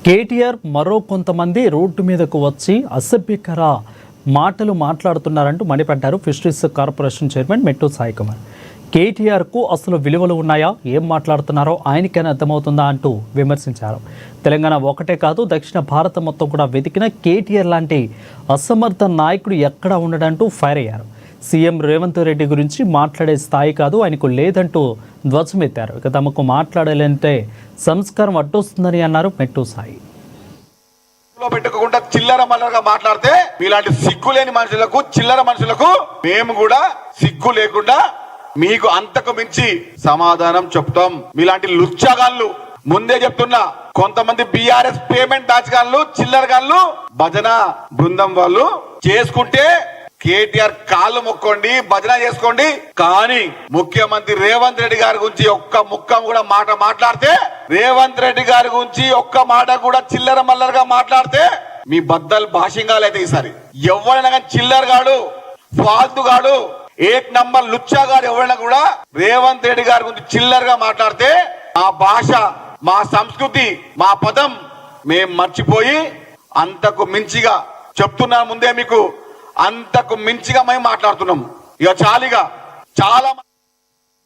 కేటీఆర్ మరో కొంతమంది రోడ్డు మీదకు వచ్చి అసభ్యకర మాటలు మాట్లాడుతున్నారంటూ మండిపడ్డారు ఫిషరీస్ కార్పొరేషన్ చైర్మన్ మెట్టు సాయి కుమార్. కేటీఆర్కు అసలు విలువలు ఉన్నాయా, ఏం మాట్లాడుతున్నారో ఆయనకైనా అర్థమవుతుందా అంటూ విమర్శించారు. తెలంగాణ ఒకటే కాదు, దక్షిణ భారతం మొత్తం కూడా వెతికిన కేటీఆర్ లాంటి అసమర్థ నాయకుడు ఎక్కడా ఉండడంటూ ఫైర్ అయ్యారు. సీఎం రేవంత్ రెడ్డి గురించి మాట్లాడే స్థాయి కాదు ఆయనకు లేదంటూ ధ్వజమెత్తారు. ఇక తమకు మాట్లాడాలంటే సంస్కారం అడ్డొస్తుందని అన్నారు మెట్టు సాయి. పెట్టుకోకుండా చిల్లర మల్లరగా మాట్లాడితే మీలాంటి సిగ్గు లేని మనుషులకు, చిల్లర మనుషులకు మేము కూడా సిగ్గు లేకుండా మీకు అంతకు మించి సమాధానం చెప్తాం. మీలాంటి లుచ్చగాళ్ళు ముందే చెప్తున్నా, కొంతమంది బీఆర్ఎస్ పేమెంట్ దాచగాళ్ళు, చిల్లరగాళ్ళు భజన బృందం వాళ్ళు చేసుకుంటే కేటీఆర్ కాళ్ళు మొక్కోండి, భజన చేసుకోండి. కానీ ముఖ్యమంత్రి రేవంత్ రెడ్డి గారి గురించి ఒక్క ముక్క కూడా మాట మాట్లాడితే, రేవంత్ రెడ్డి గారి గురించి ఒక్క మాట కూడా చిల్లర మల్లరగా మాట్లాడితే మీ బద్దలు భాషింగాలు అయితే ఈసారి ఎవరైనా కానీ చిల్లరగాడు, ఫాల్తుగాడు, ఏక్ నంబర్ లుచ్చాగాడు ఎవరైనా కూడా రేవంత్ రెడ్డి గారి గురించి చిల్లరగా మాట్లాడితే మా భాష, మా సంస్కృతి, మా పదం మేం మర్చిపోయి అంతకు మించిగా చెప్తున్నాను ముందే మీకు, అంతకు మించిగా మేము మాట్లాడుతున్నాం. ఇక చాలా